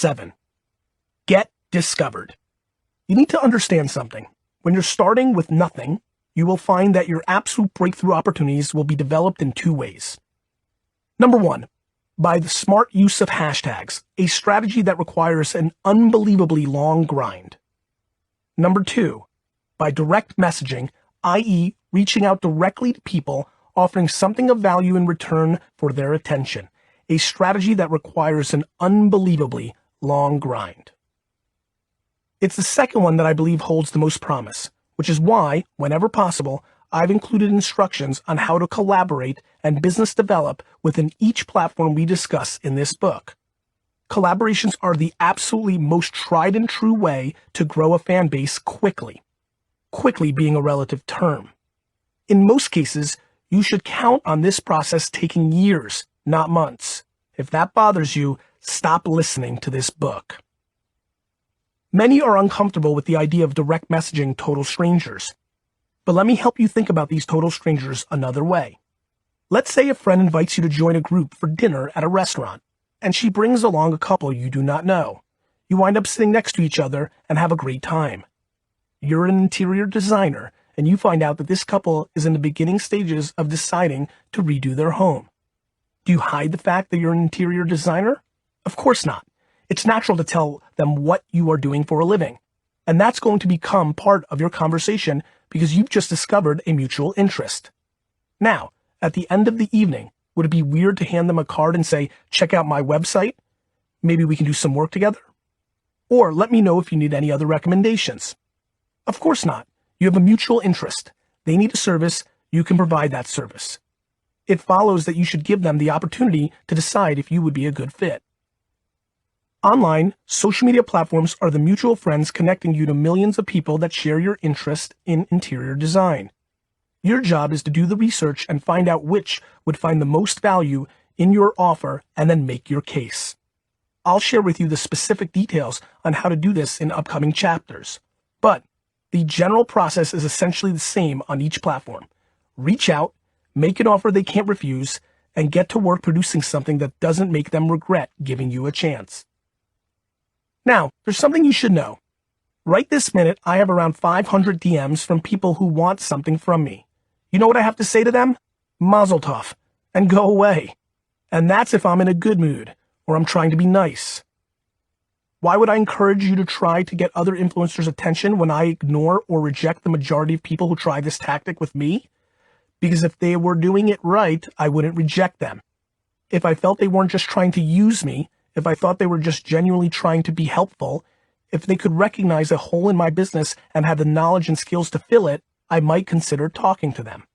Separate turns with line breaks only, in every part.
7. Get discovered. You need to understand something. When you're starting with nothing, you will find that your absolute breakthrough opportunities will be developed in 2 ways. Number 1, by the smart use of hashtags, a strategy that requires an unbelievably long grind. Number 2, by direct messaging, i.e., reaching out directly to people, offering something of value in return for their attention, a strategy that requires an unbelievably long grind. It's the second one that I believe holds the most promise, which is why, whenever possible, I've included instructions on how to collaborate and business develop within each platform we discuss in this book. Collaborations are the absolutely most tried and true way to grow a fan base quickly. Quickly being a relative term. In most cases, you should count on this process taking years, not months. If that bothers you, stop listening to this book. Many are uncomfortable with the idea of direct messaging total strangers. But let me help you think about these total strangers another way. Let's say a friend invites you to join a group for dinner at a restaurant, and she brings along a couple you do not know. You wind up sitting next to each other and have a great time. You're an interior designer, and you find out that this couple is in the beginning stages of deciding to redo their home. Do you hide the fact that you're an interior designer? Of course not. It's natural to tell them what you are doing for a living, and that's going to become part of your conversation because you've just discovered a mutual interest. Now, at the end of the evening, would it be weird to hand them a card and say, check out my website? Maybe we can do some work together? Or let me know if you need any other recommendations. Of course not. You have a mutual interest. They need a service, you can provide that service. It follows that you should give them the opportunity to decide if you would be a good fit. Online, social media platforms are the mutual friends connecting you to millions of people that share your interest in interior design. Your job is to do the research and find out which would find the most value in your offer and then make your case. I'll share with you the specific details on how to do this in upcoming chapters. But the general process is essentially the same on each platform. Reach out, make an offer they can't refuse, and get to work producing something that doesn't make them regret giving you a chance. Now, there's something you should know. Right this minute, I have around 500 DMs from people who want something from me. You know what I have to say to them? Mazel tov, and go away. And that's if I'm in a good mood, or I'm trying to be nice. Why would I encourage you to try to get other influencers' attention when I ignore or reject the majority of people who try this tactic with me? Because if they were doing it right, I wouldn't reject them. If I felt they weren't just trying to use me, if I thought they were just genuinely trying to be helpful, if they could recognize a hole in my business and had the knowledge and skills to fill it, I might consider talking to them.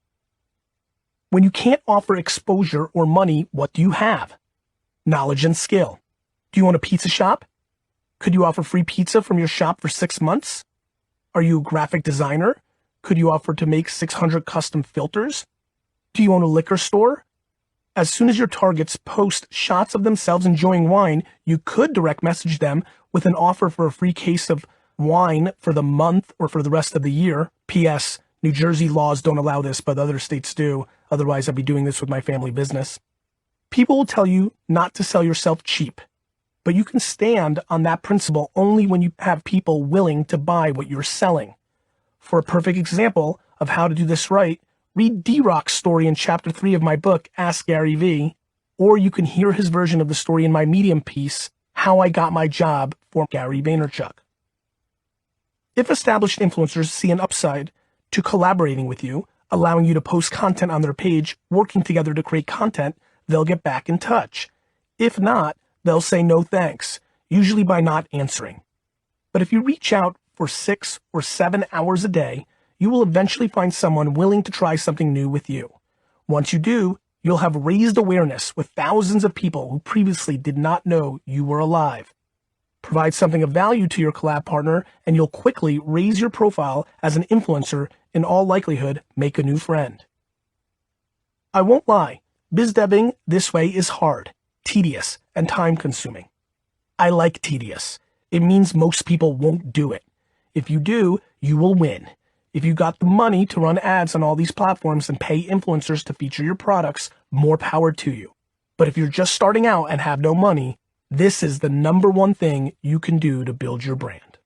When you can't offer exposure or money, what do you have? Knowledge and skill. Do you own a pizza shop? Could you offer free pizza from your shop for 6 months? Are you a graphic designer? Could you offer to make 600 custom filters? Do you own a liquor store? As soon as your targets post shots of themselves enjoying wine, you could direct message them with an offer for a free case of wine for the month or for the rest of the year. P.S. New Jersey laws don't allow this, but other states do. Otherwise, I'd be doing this with my family business. People will tell you not to sell yourself cheap, but you can stand on that principle only when you have people willing to buy what you're selling. For a perfect example of how to do this right, read D-Rock's story in Chapter 3 of my book, Ask Gary V, or you can hear his version of the story in my Medium piece, How I Got My Job for Gary Vaynerchuk. If established influencers see an upside to collaborating with you, allowing you to post content on their page, working together to create content, they'll get back in touch. If not, they'll say no thanks, usually by not answering. But if you reach out for 6 or 7 hours a day, you will eventually find someone willing to try something new with you. Once you do, you'll have raised awareness with thousands of people who previously did not know you were alive. Provide something of value to your collab partner, and you'll quickly raise your profile as an influencer, in all likelihood, make a new friend. I won't lie, biz deving this way is hard, tedious, and time-consuming. I like tedious. It means most people won't do it. If you do, you will win. If you got the money to run ads on all these platforms and pay influencers to feature your products, more power to you. But if you're just starting out and have no money, This is the number one thing you can do to build your brand.